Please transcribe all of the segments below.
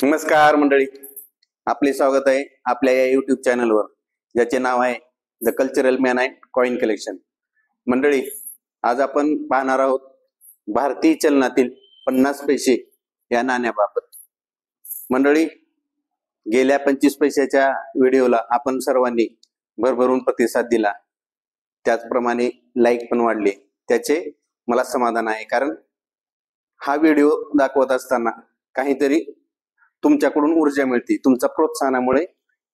नमस्कार मंडळी, आपले स्वागत आहे आपल्या या युट्यूब चॅनलवर, ज्याचे नाव आहे the cultural man and coin collection. मंडळी, आज आपण पाहणार आहोत भारतीय चलनातील 50 पैसे या नाण्याबाबत. मंडळी, गेल्या 25 पैशाच्या व्हिडिओला आपण सर्वांनी भरभरून प्रतिसाद दिला, त्याचप्रमाणे लाईक पण वाढले. त्याचे मला समाधान आहे, कारण हा व्हिडिओ दाखवत असताना काहीतरी तुमच्याकडून ऊर्जा मिळते. तुमच्या प्रोत्साहनामुळे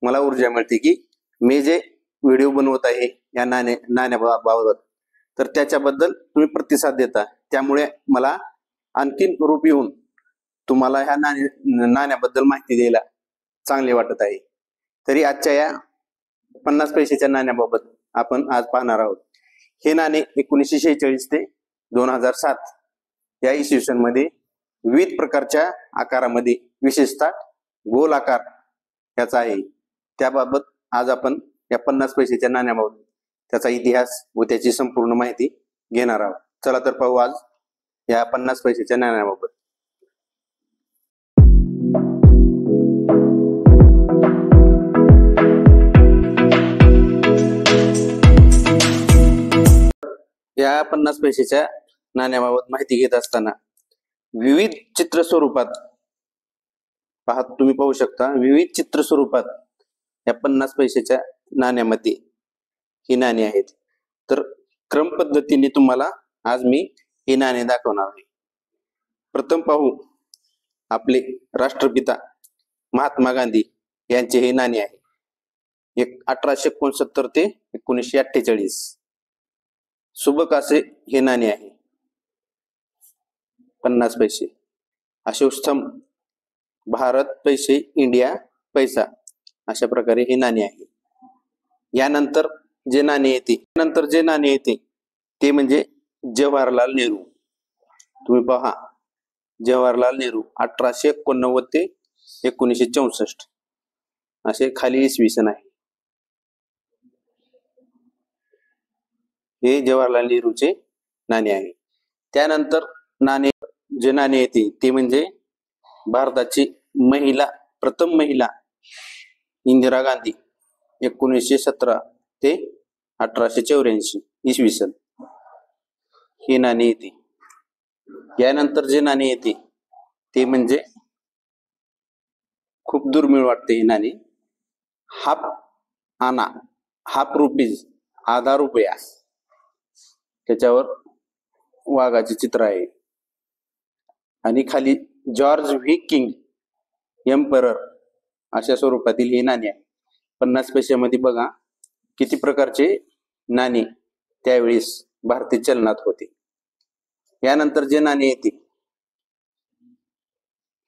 मला ऊर्जा मिळते की मी जे व्हिडिओ बनवत आहे या नाण्याबाबत, तर त्याच्याबद्दल तुम्ही प्रतिसाद देता. त्यामुळे मला आणखीन रूप येऊन तुम्हाला ह्या नाण्याबद्दल माहिती द्यायला चांगले वाटत आहे. तरी आजच्या या 50 पैशाच्या नाण्याबाबत आपण आज पाहणार आहोत. हे नाणे 1946 ते 2007 या इसवी सन मध्ये विविध प्रकारच्या आकारामध्ये, विशेषतः गोल आकार याचा आहे. त्याबाबत आज आपण या 50 पैशाच्या नाण्याबाबत त्याचा इतिहास व त्याची संपूर्ण माहिती घेणार आहोत. चला तर पाहू आज या 50 पैशाच्या नाण्याबाबत. या 50 पैशाच्या नाण्याबाबत माहिती घेत असताना विविध चित्र स्वरूपात तुम्ही पाहू शकता. विविध चित्र स्वरूपात या 50 पैशाच्या नाण्यामध्ये ही नाणी आहेत. तर क्रम पद्धतीने तुम्हाला आज मी ही नाणी दाखवणार आहे. प्रथम पाहू आपले राष्ट्रपिता महात्मा गांधी यांचे हे नाणे आहे. 1869 ते 1948 सुबक असे हे नाणे आहे. 50 पैसे. अशोक स्तंभ, भारत पैसे, इंडिया पैसा, अशा प्रकारे हे नाणे आहे. यानंतर जे नाणे येते ते म्हणजे जवाहरलाल नेहरू. तुम्ही पहा, जवाहरलाल नेहरू 1889 ते 1964 असे खाली इसवी सन आहे. हे जवाहरलाल नेहरूचे नाणे आहे. त्यानंतर जे नाणे येते ते म्हणजे भारताची प्रथम महिला इंदिरा गांधी 1917 ते 1884 इसवी सन हे नाणे येते. यानंतर जे नाणे येते ते म्हणजे खूप दुर्मिळ वाटते हे नाणे. हाफ आना, हाफ रुपीज, आधा रुपया. त्याच्यावर वाघाचे चित्र आहे आणि खाली जॉर्ज व्ही किंग एम्परर अशा स्वरूपातील ही नाणी आहे. 50 पैशामध्ये बघा किती प्रकारचे नाणी त्यावेळेस भारतीय चलनात होते. यानंतर जे नाणे येते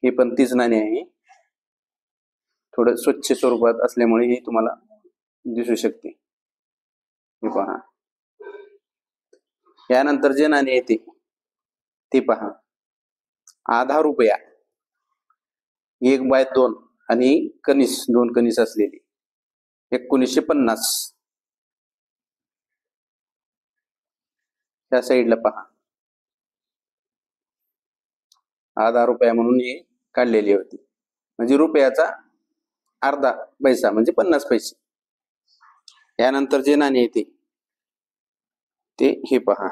हे पण तीच नाणी आहे. थोडं स्वच्छ स्वरूपात असल्यामुळे हे तुम्हाला दिसू शकते. हे पहा. यानंतर जे नाणे येते ते पहा, आधा रुपया, 1/2 आणि कणीस, 2 कणीस असलेली, 1950 त्या साईडला पहा. आधा रुपया म्हणून हे काढलेली होती, म्हणजे रुपयाचा अर्धा पैसा म्हणजे 50 पैसे. यानंतर जे नाणे येते ते हे पहा,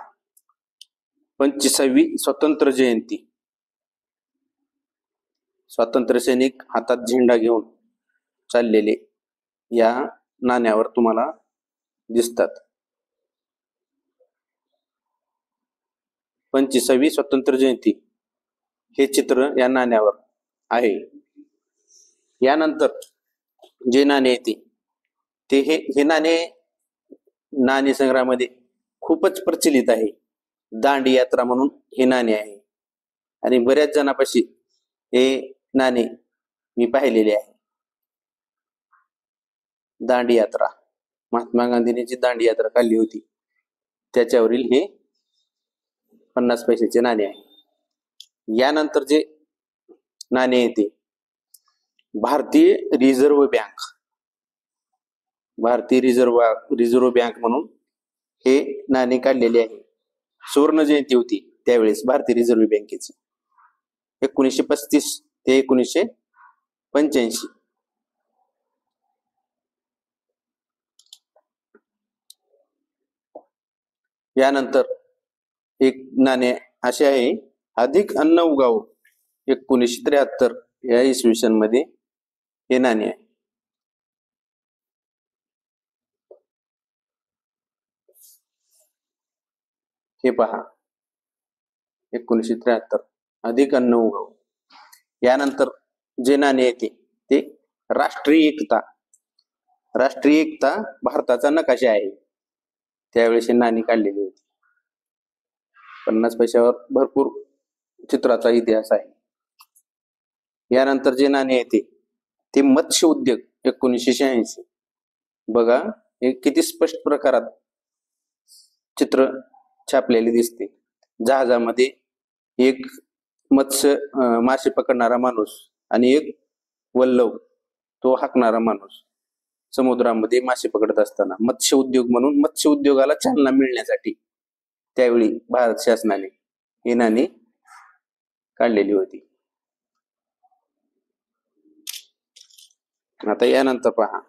25वी स्वातंत्र्य जयंती. स्वातंत्र्य सैनिक हातात झेंडा घेऊन चाललेले या नाण्यावर तुम्हाला दिसतात. 25वी स्वातंत्र्य जयंती हे चित्र या नाण्यावर आहे. यानंतर जे नाणे येते ते हे नाणे संग्रहामध्ये खूपच प्रचलित आहे. दांडी यात्रा म्हणून हे नाणे आहे आणि बऱ्याच जणांपाशी हे नाणे मी पाहिलेले आहे. दांडी यात्रा, महात्मा गांधींनी जी दांडी यात्रा काढली होती त्याच्यावरील हे 50 पैशाचे नाणे आहे. यानंतर जे नाणे येते भारतीय रिझर्व्ह बँक म्हणून हे नाणे काढलेले आहे. सुवर्ण जयंती होती त्यावेळेस भारतीय रिझर्व्ह बँकेची, 1935 ते 85. यानंतर एक नाणे असे आहे, अधिक अन्न उगाव 1973 या इसवी सन मध्ये हे नाणे आहे. हे पहा 1973 अधिक अन्न उगाव. यानंतर जे नाणे येते ते राष्ट्रीय एकता. राष्ट्रीय एकता भारताचा नकाशा आहे, त्यावेळेस हे नाणी काढलेली होती. 50 पैशावर भरपूर चित्राचा इतिहास आहे. यानंतर जे नाणे येते ते मत्स्य उद्योग 1986. बघा हे किती स्पष्ट प्रकारात चित्र छापलेले दिसते. जहाजामध्ये एक मासे पकडणारा माणूस आणि एक वल्लव तो हाकणारा माणूस समुद्रामध्ये मासे पकडत असताना मत्स्य उद्योग म्हणून मत्स्य उद्योगाला चालना मिळण्यासाठी त्यावेळी भारत शासनाने ही नाणी काढलेली होती. आता यानंतर पहा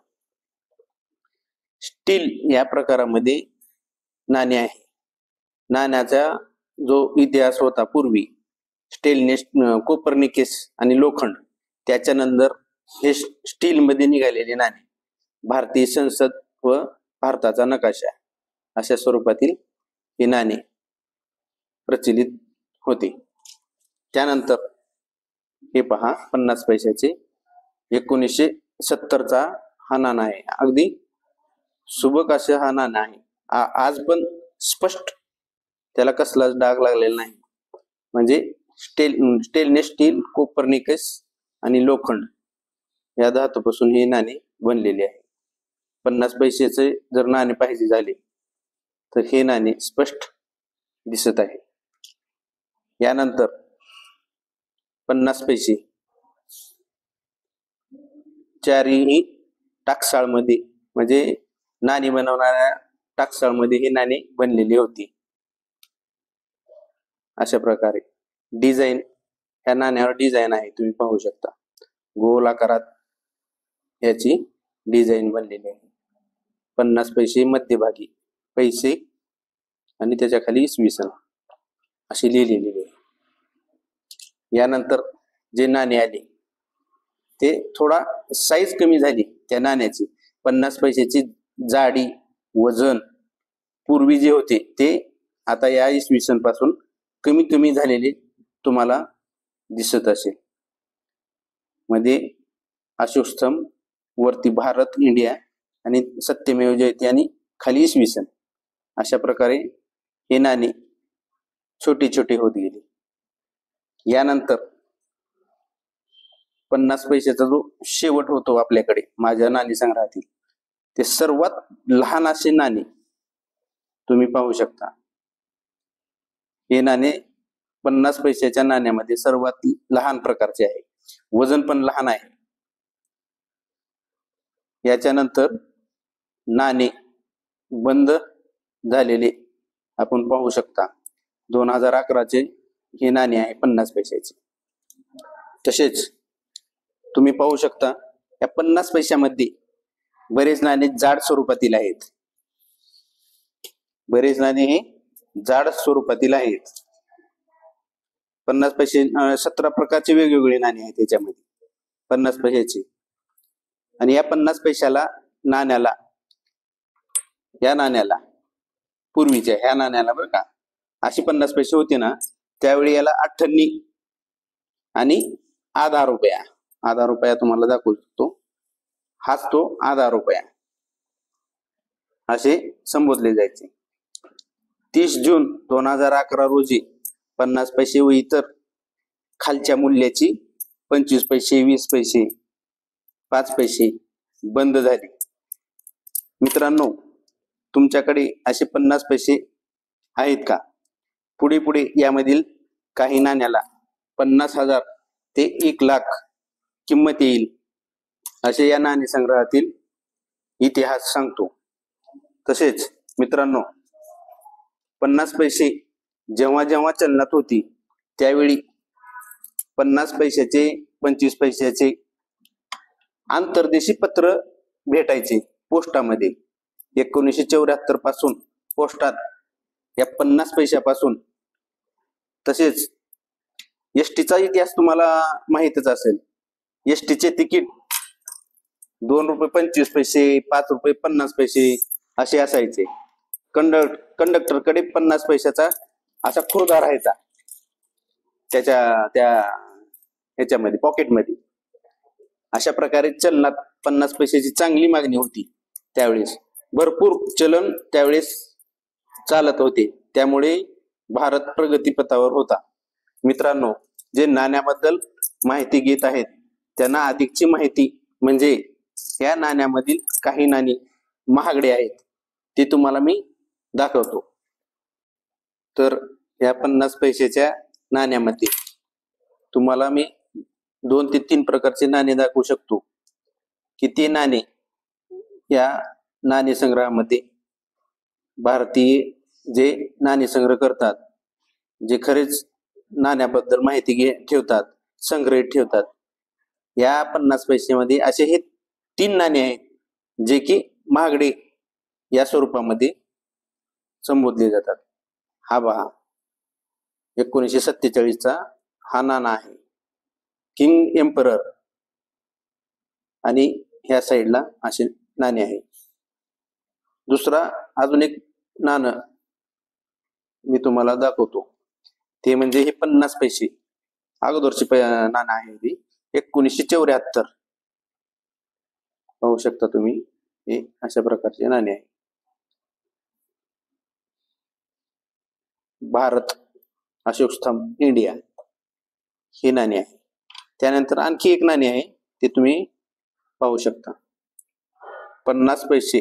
स्टील या प्रकारामध्ये नाणे आहे. नाण्याचा जो इतिहास होता पूर्वी स्टेनलेस, कोपर्निकस आणि लोखंड, त्याच्यानंतर हे स्टील मध्ये निघालेले नाणे भारतीय संसद व भारताचा नकाशा अशा स्वरूपातील हे नाणे प्रचलित होते. त्यानंतर हे पहा 50 पैशाचे 1970चा हा नाणा आहे. अगदी सुबक असे हा नाणा आहे. आज पण स्पष्ट त्याला कसलाच डाग लागलेला नाही. म्हणजे स्टेनलेस स्टील, कोपर्निकस आणि लोखंड या धातूपासून हे नाणे बनलेले आहे. 50 पैशाचे जर नाणे पाहिजे झाले तर हे नाणे स्पष्ट दिसत आहे. यानंतर 50 पैसे चारही टाकसाळमध्ये म्हणजे नाणी बनवणाऱ्या टाकसाळमध्ये हे नाणी बनलेली होती. अशा प्रकारे डिझाईन ह्या नाण्यावर डिझाईन आहे, तुम्ही पाहू शकता. गोल आकारात याची डिझाईन बनलेली आहे. 50 पैसे मध्यभागी पैसे आणि त्याच्या खाली इसवी सन अशी लिहिलेली आहे. यानंतर जे नाणे आले ते थोडा साईज कमी झाली त्या नाण्याची. 50 पैशाची जाडी, वजन पूर्वी जे होते ते आता या इसवी सन पासून कमी कमी झालेले तुम्हाला दिसत असेल. मध्ये अशोक स्तंभ, वरती भारत, इंडिया आणि सत्यमेव जयते आणि खाली इसवी सन अशा प्रकारे हे नाणी छोटी छोटी होत गेली. यानंतर 50 पैशाचा जो शेवट होतो आपल्याकडे माझ्या नाणी संग्रहातील, ते सर्वात लहान असे नाणे तुम्ही पाहू शकता. हे नाणे 50 पैशाच्या नाण्यामध्ये सर्वात लहान प्रकारचे आहे. वजन पण लहान आहे. याच्यानंतर नाणे बंद झालेले आपण पाहू शकता. 2011चे हे नाणे आहे 50 पैशाचे. तसेच तुम्ही पाहू शकता या 50 पैशामध्ये बरेच नाणे जाड स्वरूपातील आहेत. बरेच नाणे हे जाड स्वरूपातील आहेत. 50 पैसे 17 प्रकारचे वेगवेगळे नाणे आहेत त्याच्यामध्ये 50 पैशाचे. आणि या 50 पैशाला नाण्याला, या नाण्याला पूर्वीच्या ह्या नाण्याला बरं का, अशी 50 पैसे होते ना त्यावेळी याला अठ्ठन्नी आणि आधा रुपया, आधा रुपया तुम्हाला दाखवू शकतो, हाच तो आधा रुपया असे संबोधले जायचे. 30 जून 2011 रोजी 50 पैसे व इतर खालच्या मूल्याची 25 पैसे, 20 पैसे, 5 पैसे बंद झाली. मित्रांनो, तुमच्याकडे असे 50 पैसे आहेत का? पुढे पुढे यामधील काही नाण्याला 50,000 ते 1,00,000 किंमत येईल असे या नाणी संग्रहातील इतिहास सांगतो. तसेच मित्रांनो, 50 पैसे जेव्हा जेव्हा चलनात होती त्यावेळी 50 पैशाचे, 25 पैशाचे आंतरदेशी पत्र भेटायचे पोस्टामध्ये 1974 पासून पोस्टात या 50 पैशापासून. तसेच एसटीचा इतिहास तुम्हाला माहितच असेल. एसटीचे तिकीट 2 रुपये 25 पैसे, 5 रुपये 50 पैसे असे असायचे. कंडक्टरकडे 50 पैशाचा असा खुर्दा राहायचा त्याच्या त्या ह्याच्यामध्ये पॉकेटमध्ये. अशा प्रकारे चलनात 50 पैशाची चांगली मागणी होती त्यावेळेस. भरपूर चलन त्यावेळेस चालत होते, त्यामुळे भारत प्रगतीपथावर होता. मित्रांनो, जे नाण्याबद्दल माहिती घेत आहेत त्यांना अधिकची माहिती म्हणजे या नाण्यामधील काही नाणी महागडे आहेत ते तुम्हाला मी दाखवतो. तर या 50 पैशाच्या नाण्यामध्ये तुम्हाला मी 2 ते 3 प्रकारचे नाणे दाखवू शकतो की ते नाणे या नाणे संग्रहामध्ये भारतीय जे नाणे संग्रह करतात, जे खरेच नाण्याबद्दल माहिती ठेवतात, संग्रहित ठेवतात, या 50 पैशामध्ये असे हे 3 नाणे आहेत जे की महागडे या स्वरूपामध्ये संबोधले जातात. हा पहा 1947चा हा नाणा आहे, किंग एम्परर, आणि ह्या साईडला असे नाणे आहे. दुसरा अजून एक नाणं मी तुम्हाला दाखवतो, ते म्हणजे हे 50 पैसे अगोदरचे नाणं आहे. ते 1974 पाहू शकता तुम्ही. हे अशा प्रकारचे नाणे आहे. भारत, अशोक स्तंभ, इंडिया हे नाणे आहे. त्यानंतर आणखी एक नाणे आहे ते तुम्ही पाहू शकता. 50 पैसे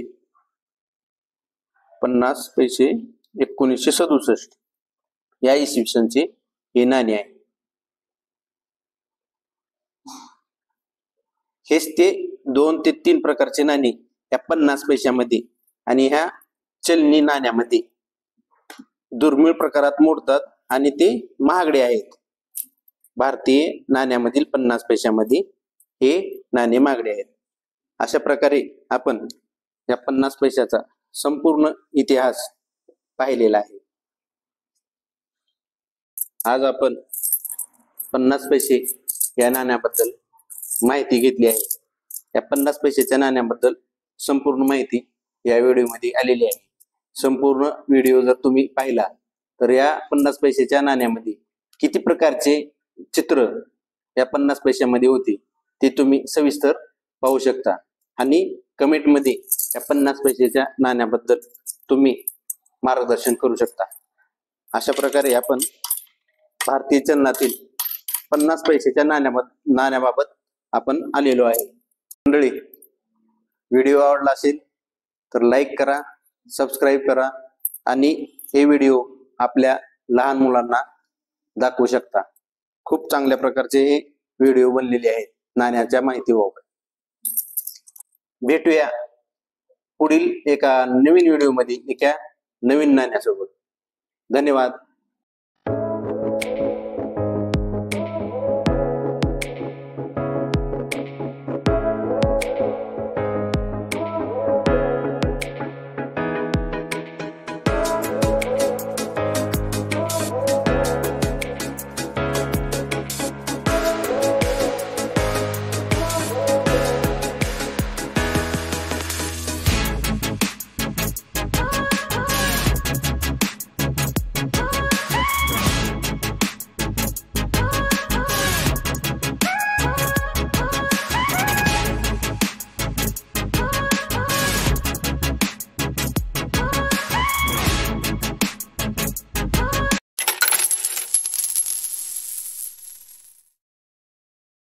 1967 या इसवी सनचे हे नाणे आहे. हेच ते 2 ते 3 प्रकारचे नाणे या 50 पैशामध्ये आणि ह्या चलनी नाण्यामध्ये दुर्मिळ प्रकारात मोडतात आणि ते महागडे आहेत. भारतीय नाण्यामधील 50 पैशामध्ये हे नाणे महागडे आहेत. अशा प्रकारे आपण या 50 पैशाचा संपूर्ण इतिहास पाहिलेला आहे. आज आपण 50 पैसे या नाण्याबद्दल माहिती घेतली आहे. या 50 पैशाच्या नाण्याबद्दल संपूर्ण माहिती या व्हिडिओमध्ये आलेली आहे. संपूर्ण व्हिडिओ जर तुम्ही पाहिला तर या 50 पैशाच्या नाण्यामध्ये किती प्रकारचे चित्र या 50 पैशामध्ये होते ते तुम्ही सविस्तर पाहू शकता. आणि कमेंटमध्ये या 50 पैशाच्या नाण्याबद्दल तुम्ही मार्गदर्शन करू शकता. अशा प्रकारे आपण भारतीय चलनातील 50 पैशाच्या नाण्याबाबत आपण आलेलो आहे. मंडळी, व्हिडिओ आवडला असेल तर लाईक करा, सबस्क्राईब करा आणि हे व्हिडिओ आपल्या लहान मुलांना दाखवू शकता. खूप चांगल्या प्रकारचे हे व्हिडिओ बनलेले आहेत नाण्याच्या माहितीबाबत. भेटूया पुढील एका नवीन व्हिडिओमध्ये एका नवीन नाण्यासोबत. धन्यवाद.